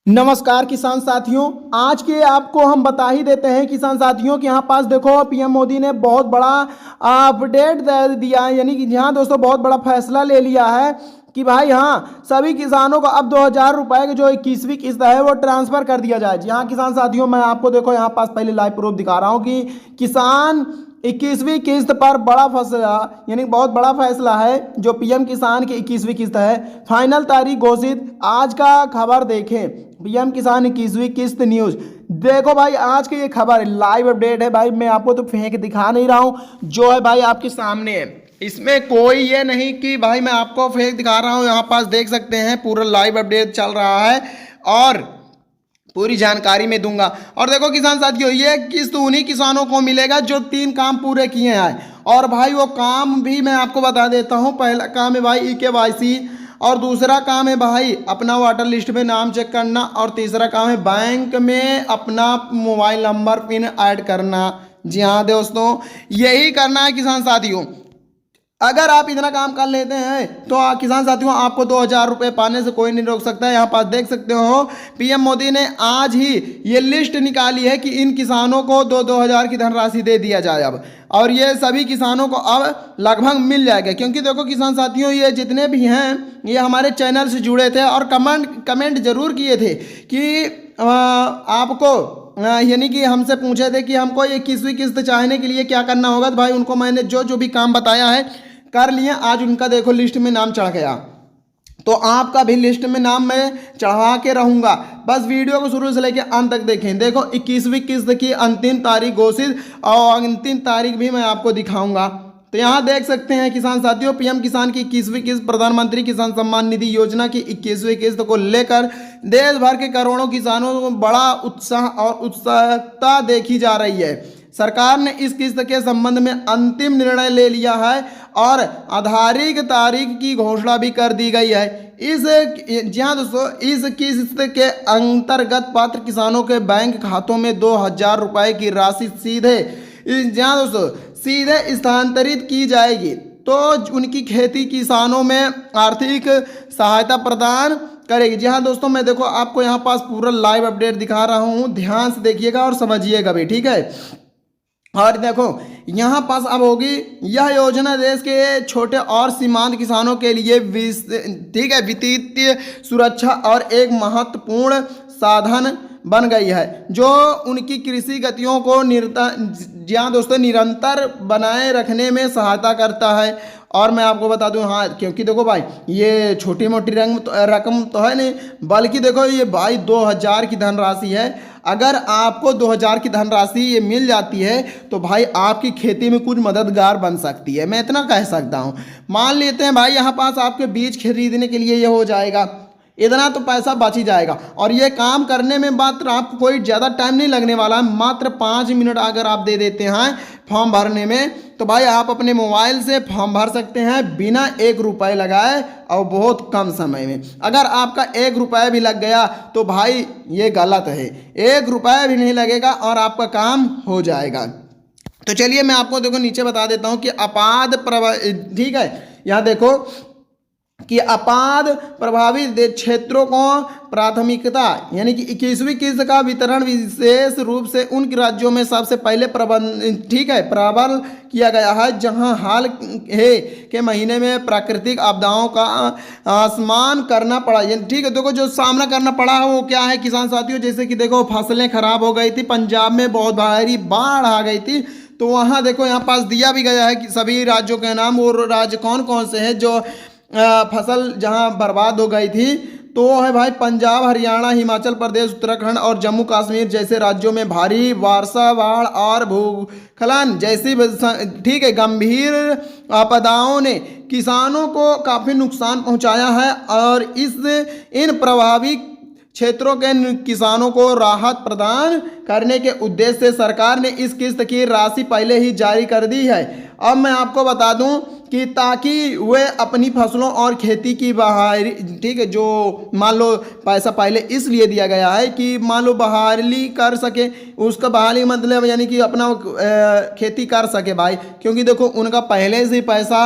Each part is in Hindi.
नमस्कार किसान साथियों। आज के आपको हम बता ही देते हैं किसान साथियों कि यहाँ पास देखो पीएम मोदी ने बहुत बड़ा अपडेट दिया है, यानी कि यहाँ दोस्तों बहुत बड़ा फैसला ले लिया है कि भाई हाँ सभी किसानों को अब 2000 रुपए की जो 21वीं किस्त है वो ट्रांसफर कर दिया जाए। जी हाँ किसान साथियों, मैं आपको देखो यहाँ पास पहले लाइव प्रूफ दिखा रहा हूँ कि किसान 21वीं किस्त पर बड़ा फैसला, यानी बहुत बड़ा फैसला है जो पीएम किसान की 21वीं किस्त है, फाइनल तारीख घोषित। आज का खबर देखें, पीएम किसान 21वीं किस्त न्यूज। देखो भाई आज की ये खबर लाइव अपडेट है भाई, मैं आपको तो फेंक दिखा नहीं रहा हूँ, जो है भाई आपके सामने है। इसमें कोई ये नहीं कि भाई मैं आपको फेक दिखा रहा हूँ, यहाँ पास देख सकते हैं पूरा लाइव अपडेट चल रहा है और पूरी जानकारी में दूंगा। और देखो किसान साथियों, ये किस्त उन्हीं किसानों को मिलेगा जो 3 काम पूरे किए हैं। और भाई वो काम भी मैं आपको बता देता हूँ। पहला काम है भाई EKYC, और दूसरा काम है भाई अपना वाटर लिस्ट में नाम चेक करना, और तीसरा काम है बैंक में अपना मोबाइल नंबर पिन ऐड करना। जी हाँ दोस्तों, यही करना है किसान साथियों। अगर आप इतना काम कर लेते हैं तो किसान साथियों आपको 2000 रुपये पाने से कोई नहीं रोक सकता है। यहाँ पास देख सकते हो पीएम मोदी ने आज ही ये लिस्ट निकाली है कि इन किसानों को 2000 की धनराशि दे दिया जाए अब, और ये सभी किसानों को अब लगभग मिल जाएगा। क्योंकि देखो किसान साथियों, ये जितने भी हैं ये हमारे चैनल से जुड़े थे और कमेंट जरूर किए थे कि आपको यानी कि हमसे पूछे थे कि हमको ये 21वीं किस्त चाहने के लिए क्या करना होगा। तो भाई उनको मैंने जो जो भी काम बताया है कर लिए। आज उनका देखो लिस्ट में नाम चढ़ गया, तो आपका भी लिस्ट में नाम मैं चढ़ा के रहूंगा। बस वीडियो को शुरू से लेकर अंत तक देखें। देखो 21वीं किस्त की अंतिम तारीख घोषित, और अंतिम तारीख भी मैं आपको दिखाऊंगा। तो यहाँ देख सकते हैं किसान साथियों, पीएम किसान की 21वीं किस्त, प्रधानमंत्री किसान सम्मान निधि योजना की 21वीं किस्त को लेकर देश भर के करोड़ों किसानों को बड़ा उत्साह और उत्सुकता देखी जा रही है। सरकार ने इस किस्त के संबंध में अंतिम निर्णय ले लिया है और आधारिक तारीख की घोषणा भी कर दी गई है। जी हाँ दोस्तों, इस किस्त के अंतर्गत पात्र किसानों के बैंक खातों में 2000 रुपए की राशि सीधे स्थानांतरित की जाएगी, तो उनकी खेती किसानों में आर्थिक सहायता प्रदान करेगी। जी हाँ दोस्तों, मैं देखो आपको यहाँ पास पूरा लाइव अपडेट दिखा रहा हूँ, ध्यान से देखिएगा और समझिएगा भी, ठीक है। और देखो यहाँ पास अब होगी यह योजना देश के छोटे और सीमांत किसानों के लिए ठीक है वित्तीय सुरक्षा और एक महत्वपूर्ण साधन बन गई है, जो उनकी कृषि गतियों को निरंतर बनाए रखने में सहायता करता है। और मैं आपको बता दूं, हाँ क्योंकि देखो भाई ये छोटी मोटी रकम तो है नहीं, बल्कि देखो ये भाई 2000 की धनराशि है। अगर आपको 2000 की धनराशि ये मिल जाती है तो भाई आपकी खेती में कुछ मददगार बन सकती है, मैं इतना कह सकता हूँ। मान लेते हैं भाई यहाँ पास आपके बीज खरीदने के लिए ये हो जाएगा, इतना तो पैसा बच ही जाएगा। और ये काम करने में मात्र आपको कोई ज़्यादा टाइम नहीं लगने वाला है, मात्र 5 मिनट अगर आप दे देते हैं फॉर्म भरने में, तो भाई आप अपने मोबाइल से फॉर्म भर सकते हैं बिना 1 रुपये लगाए और बहुत कम समय में। अगर आपका 1 रुपये भी लग गया तो भाई ये गलत है, 1 रुपये भी नहीं लगेगा और आपका काम हो जाएगा। तो चलिए मैं आपको देखो नीचे बता देता हूँ कि ठीक है, यहाँ देखो कि आपात प्रभावित क्षेत्रों को प्राथमिकता, यानी कि 21वीं किस्त का वितरण विशेष रूप से उन राज्यों में सबसे पहले प्रबल किया गया है जहां हाल के महीने में प्राकृतिक आपदाओं का सामना करना पड़ा। ठीक है, देखो जो सामना करना पड़ा है वो क्या है किसान साथियों, जैसे कि देखो फसलें खराब हो गई थी, पंजाब में बहुत भारी बाढ़ आ गई थी, तो वहाँ देखो यहाँ पास दिया भी गया है कि सभी राज्यों के नाम, वो राज्य कौन कौन से हैं जो फसल जहां बर्बाद हो गई थी। तो वो है भाई पंजाब, हरियाणा, हिमाचल प्रदेश, उत्तराखंड और जम्मू कश्मीर जैसे राज्यों में भारी वर्षा, बाढ़ और भूस्खलन जैसी ठीक है गंभीर आपदाओं ने किसानों को काफ़ी नुकसान पहुंचाया है। और इन प्रभावित क्षेत्रों के किसानों को राहत प्रदान करने के उद्देश्य से सरकार ने इस किस्त की राशि पहले ही जारी कर दी है। अब मैं आपको बता दूं कि ताकि वे अपनी फसलों और खेती की बहाली, ठीक है, जो मान लो पैसा पहले इसलिए दिया गया है कि मान लो बहाली कर सके, उसका बहाली मतलब यानी कि अपना खेती कर सके भाई, क्योंकि देखो उनका पहले से पैसा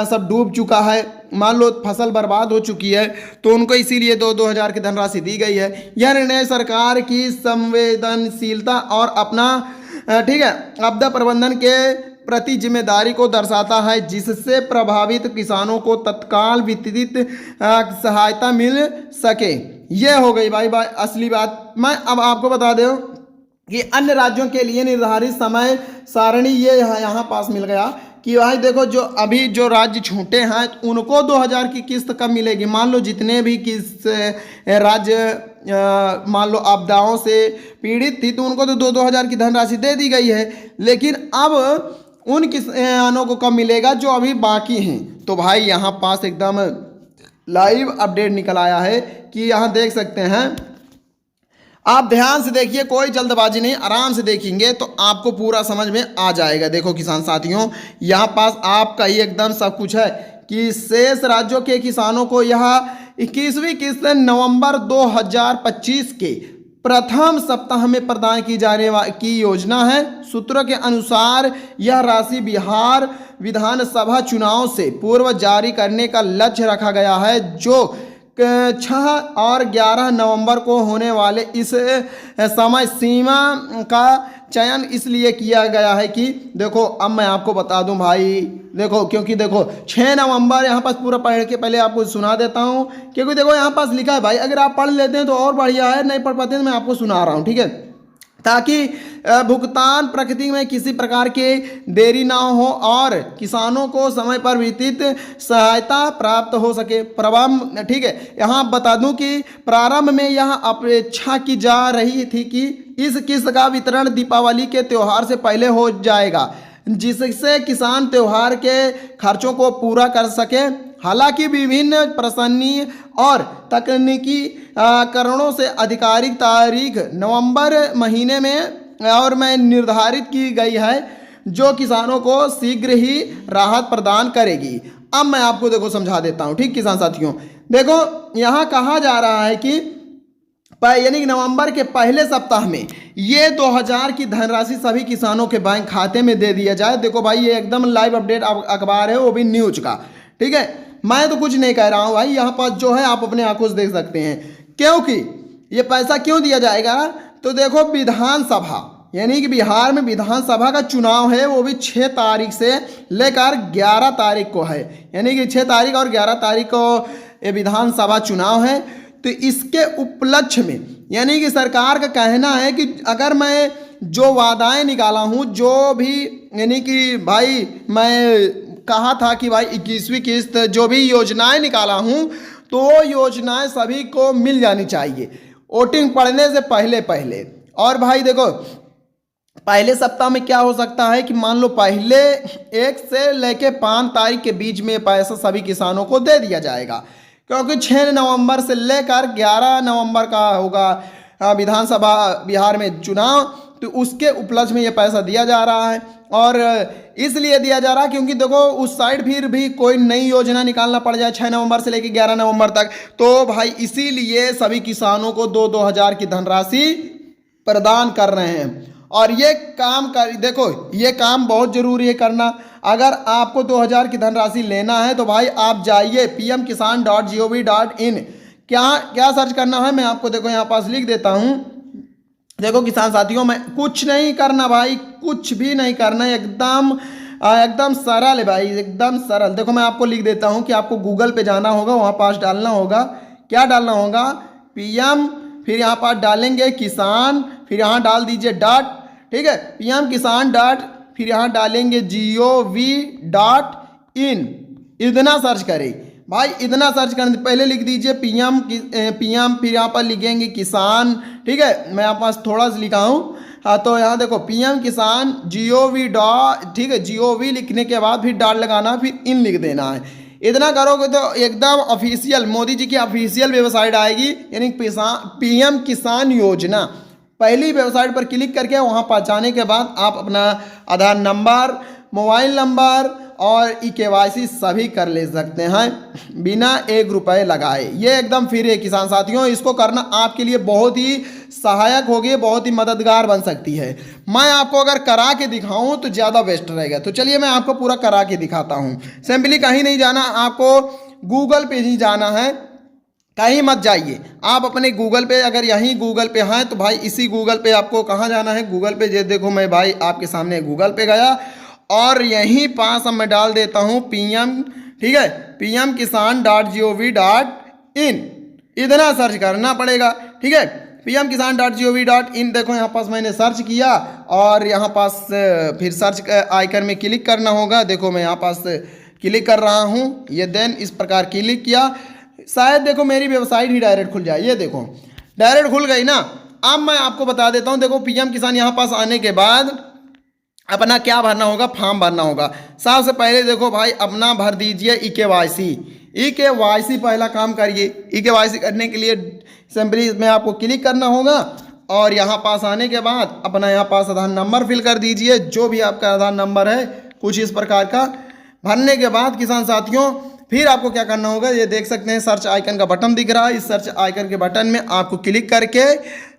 सब डूब चुका है, मान लो फसल बर्बाद हो चुकी है, तो उनको इसीलिए 2-2 हज़ार की धनराशि दी गई है। यह निर्णय सरकार की संवेदनशीलता और अपना ठीक है आपदा प्रबंधन के प्रति जिम्मेदारी को दर्शाता है, जिससे प्रभावित किसानों को तत्काल वित्तीय सहायता मिल सके। ये हो गई भाई असली बात। मैं अब आपको बता दूं कि अन्य राज्यों के लिए निर्धारित समय सारणी ये यहाँ पास मिल गया कि भाई देखो जो अभी जो राज्य छूटे हैं उनको 2,000 की किस्त कब मिलेगी। मान लो जितने भी किस राज्य मान लो आपदाओं से पीड़ित थी तो उनको तो 2-2 हज़ार की धनराशि दे दी गई है, लेकिन अब उन किसानों को कब मिलेगा जो अभी बाकी हैं। तो भाई यहाँ पास एकदम लाइव अपडेट निकल आया है कि यहाँ देख सकते हैं, आप ध्यान से देखिए, कोई जल्दबाजी नहीं, आराम से देखेंगे तो आपको पूरा समझ में आ जाएगा। देखो किसान साथियों, यहाँ पास आपका ही एकदम सब कुछ है कि शेष राज्यों के किसानों को यह 21वीं किस्त नवंबर 2025 के प्रथम सप्ताह में प्रदान की जाने की योजना है। सूत्रों के अनुसार यह राशि बिहार विधानसभा चुनाव से पूर्व जारी करने का लक्ष्य रखा गया है, जो 6 और 11 नवंबर को होने वाले इस समय सीमा का चयन इसलिए किया गया है कि देखो अब मैं आपको बता दूं भाई, देखो क्योंकि देखो 6 नवंबर यहाँ पास पूरा पढ़ के पहले आपको सुना देता हूँ, क्योंकि देखो यहाँ पास लिखा है भाई, अगर आप पढ़ लेते हैं तो और बढ़िया है, नहीं पढ़ पाते हैं तो मैं आपको सुना रहा हूँ, ठीक है, ताकि भुगतान प्रकृति में किसी प्रकार के देरी ना हो और किसानों को समय पर वित्तीय सहायता प्राप्त हो सके। प्रारंभ, ठीक है, यहाँ बता दूं कि प्रारंभ में यह अपेक्षा की जा रही थी कि इस किस्त का वितरण दीपावली के त्यौहार से पहले हो जाएगा, जिससे किसान त्यौहार के खर्चों को पूरा कर सके। हालांकि विभिन्न प्रशासनिक और तकनीकी कारणों से आधिकारिक तारीख नवंबर महीने में और में निर्धारित की गई है, जो किसानों को शीघ्र ही राहत प्रदान करेगी। अब मैं आपको देखो समझा देता हूँ, ठीक किसान साथियों, देखो यहाँ कहा जा रहा है कि यानी कि नवंबर के पहले सप्ताह में ये 2,000 की धनराशि सभी किसानों के बैंक खाते में दे दिया जाए। देखो भाई ये एकदम लाइव अपडेट अखबार है, वो भी न्यूज का, ठीक है, मैं तो कुछ नहीं कह रहा हूँ भाई, यहाँ पास जो है आप अपने आंखों से देख सकते हैं। क्योंकि ये पैसा क्यों दिया जाएगा, तो देखो विधानसभा यानी कि बिहार में विधानसभा का चुनाव है, वो भी 6 तारीख से लेकर 11 तारीख को है, यानी कि 6 तारीख और 11 तारीख को ये विधानसभा चुनाव है। तो इसके उपलक्ष्य में यानी कि सरकार का कहना है कि अगर मैं जो वादाएं निकाला हूँ, जो भी यानी कि भाई मैं कहा था कि भाई 21वीं किस्त जो भी योजनाएं निकाला हूं तो वो योजनाएं सभी को मिल जानी चाहिए वोटिंग पड़ने से पहले। और भाई देखो पहले सप्ताह में क्या हो सकता है कि मान लो पहले 1 से लेके 5 तारीख के बीच में पैसा सभी किसानों को दे दिया जाएगा, क्योंकि 6 नवंबर से लेकर 11 नवंबर का होगा विधानसभा बिहार में चुनाव, तो उसके उपलक्ष्य में ये पैसा दिया जा रहा है। और इसलिए दिया जा रहा है क्योंकि देखो उस साइड फिर भी कोई नई योजना निकालना पड़ जाए 6 नवंबर से लेकर 11 नवंबर तक, तो भाई इसीलिए सभी किसानों को 2-2 हज़ार की धनराशि प्रदान कर रहे हैं। और ये काम कर देखो ये काम बहुत जरूरी है करना। अगर आपको 2,000 की धनराशि लेना है तो भाई आप जाइए pmkisan.gov.in, क्या सर्च करना है मैं आपको देखो यहाँ पास लिख देता हूँ। देखो किसान साथियों, मैं कुछ नहीं करना भाई, कुछ भी नहीं करना, एकदम सरल है भाई, एकदम सरल। देखो मैं आपको लिख देता हूँ कि आपको गूगल पे जाना होगा, वहाँ पास डालना होगा, क्या डालना होगा, PM, फिर यहाँ पास डालेंगे किसान, फिर यहाँ डाल दीजिए डॉट, ठीक है, PM किसान डॉट, फिर यहाँ डालेंगे gov.in, इतना सर्च करें भाई, इतना सर्च करने से पहले लिख दीजिए PM, फिर यहाँ पर लिखेंगे किसान, ठीक है, मैं यहाँ पास थोड़ा सा लिखा हूँ, हाँ तो यहाँ देखो PM किसान gov डॉट, ठीक है, gov लिखने के बाद फिर डॉट लगाना, फिर इन लिख देना है। इतना करोगे तो एकदम ऑफिशियल मोदी जी की ऑफिशियल वेबसाइट आएगी, यानी PM किसान योजना, पहली वेबसाइट पर क्लिक करके वहाँ पर जाने के बाद आप अपना आधार नंबर मोबाइल नंबर और KYC सभी कर ले सकते हैं बिना 1 रुपये लगाए। ये एकदम फ्री है किसान साथियों, इसको करना आपके लिए बहुत ही सहायक होगी, बहुत ही मददगार बन सकती है। मैं आपको अगर करा के दिखाऊं तो ज़्यादा बेस्ट रहेगा। तो चलिए मैं आपको पूरा करा के दिखाता हूं। सिंपली कहीं नहीं जाना, आपको गूगल पे ही जाना है, कहीं मत जाइए। आप अपने गूगल पे, अगर यहीं गूगल पे हैं तो भाई इसी गूगल पे आपको कहाँ जाना है, गूगल पे। ये देखो मैं भाई आपके सामने गूगल पे गया और यहीं पास अब मैं डाल देता हूँ PM, ठीक है, pmkisan.gov.in। इतना सर्च करना पड़ेगा, ठीक है, pmkisan.gov.in। देखो यहाँ पास मैंने सर्च किया और यहाँ पास फिर सर्च आइकन में क्लिक करना होगा। देखो मैं यहाँ पास क्लिक कर रहा हूँ, ये देन इस प्रकार क्लिक किया, शायद देखो मेरी वेबसाइट ही डायरेक्ट खुल जाए। ये देखो डायरेक्ट खुल गई ना। अब मैं आपको बता देता हूँ, देखो PM किसान यहाँ पास आने के बाद अपना क्या भरना होगा, फॉर्म भरना होगा। सबसे पहले देखो भाई अपना भर दीजिए EKYC पहला काम करिए। EKYC करने के लिए सिंपली इसमें आपको क्लिक करना होगा और यहाँ पास आने के बाद अपना यहाँ पास आधार नंबर फिल कर दीजिए, जो भी आपका आधार नंबर है कुछ इस प्रकार का। भरने के बाद किसान साथियों फिर आपको क्या करना होगा, ये देख सकते हैं सर्च आइकन का बटन दिख रहा है, इस सर्च आइकन के बटन में आपको क्लिक करके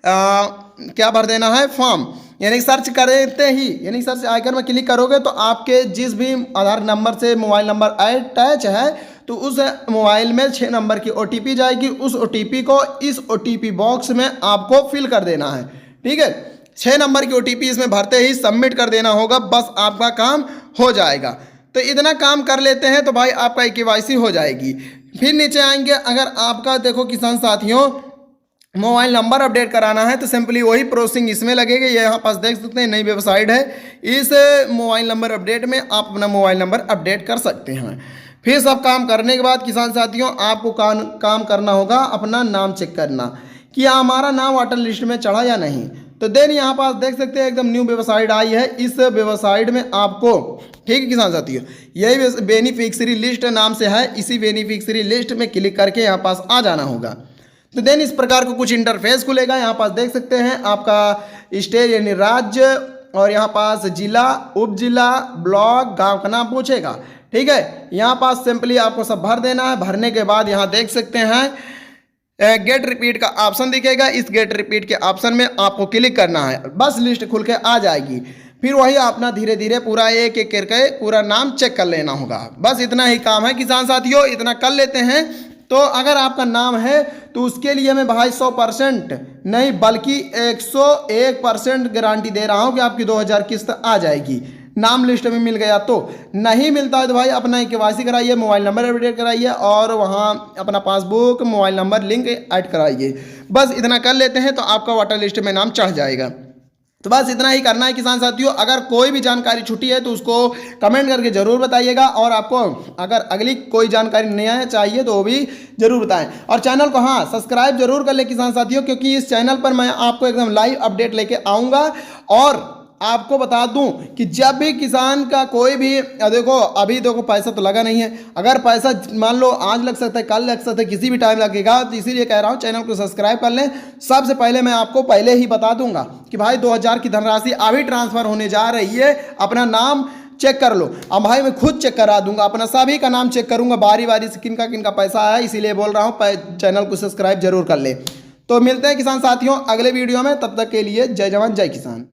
क्या भर देना है, फॉर्म। यानी सर्च करते ही, यानी सर्च आइकन में क्लिक करोगे तो आपके जिस भी आधार नंबर से मोबाइल नंबर अटैच है तो उस मोबाइल में 6 नंबर की OTP जाएगी। उस OTP को इस OTP बॉक्स में आपको फिल कर देना है, ठीक है। 6 नंबर की OTP इसमें भरते ही सबमिट कर देना होगा, बस आपका काम हो जाएगा। तो इतना काम कर लेते हैं तो भाई आपका KYC हो जाएगी। फिर नीचे आएंगे, अगर आपका देखो किसान साथियों मोबाइल नंबर अपडेट कराना है तो सिंपली वही प्रोसेसिंग इसमें लगेगा। ये यहाँ पास देख सकते हैं नई वेबसाइट है, इस मोबाइल नंबर अपडेट में आप अपना मोबाइल नंबर अपडेट कर सकते हैं। फिर सब काम करने के बाद किसान साथियों आपको काम करना होगा अपना नाम चेक करना कि हमारा नाम वाटर लिस्ट में चढ़ा या नहीं। तो देन यहाँ पास देख सकते हैं एकदम न्यू वेबसाइट आई है। इस वेबसाइट में आपको, ठीक है किसान साथियों, यही बेनिफिशियरी लिस्ट नाम से है, इसी बेनिफिशियरी लिस्ट में क्लिक करके यहाँ पास आ जाना होगा। तो देन इस प्रकार को कुछ इंटरफेस खुलेगा। यहाँ पास देख सकते हैं आपका स्टेट यानी राज्य और यहाँ पास जिला, उप जिला, ब्लॉक, गांव का नाम पूछेगा, ठीक है। यहाँ पास सिंपली आपको सब भर देना है। भरने के बाद यहाँ देख सकते हैं गेट रिपीट का ऑप्शन दिखेगा, इस गेट रिपीट के ऑप्शन में आपको क्लिक करना है, बस लिस्ट खुल के आ जाएगी। फिर वही अपना धीरे धीरे पूरा एक एक करके पूरा नाम चेक कर लेना होगा। बस इतना ही काम है किसान साथियों, इतना कर लेते हैं तो अगर आपका नाम है तो उसके लिए मैं भाई 100% नहीं बल्कि 101% गारंटी दे रहा हूं कि आपकी 2000 किस्त आ जाएगी। नाम लिस्ट में मिल गया तो, नहीं मिलता है तो भाई अपना KYC कराइए, मोबाइल नंबर अपडेट कराइए और वहाँ अपना passbook mobile number link add कराइए। बस इतना कर लेते हैं तो आपका वाटर लिस्ट में नाम चढ़ जाएगा। तो बस इतना ही करना है किसान साथियों। अगर कोई भी जानकारी छूटी है तो उसको कमेंट करके ज़रूर बताइएगा और आपको अगर अगली कोई जानकारी नया चाहिए तो वो भी ज़रूर बताएं। और चैनल को हाँ सब्सक्राइब जरूर कर ले किसान साथियों, क्योंकि इस चैनल पर मैं आपको एकदम लाइव अपडेट लेके आऊँगा। और आपको बता दूं कि जब भी किसान का कोई भी, देखो अभी देखो पैसा तो लगा नहीं है, अगर पैसा मान लो आज लग सकता है, कल लग सकता है, किसी भी टाइम लगेगा, तो इसीलिए कह रहा हूं चैनल को सब्सक्राइब कर लें। सबसे पहले मैं आपको पहले ही बता दूंगा कि भाई 2000 की धनराशि अभी ट्रांसफर होने जा रही है, अपना नाम चेक कर लो। अब भाई मैं खुद चेक करा दूंगा, अपना सभी का नाम चेक करूंगा बारी बारी से किन का पैसा है, इसीलिए बोल रहा हूँ चैनल को सब्सक्राइब जरूर कर ले। तो मिलते हैं किसान साथियों अगले वीडियो में, तब तक के लिए जय जवान जय किसान।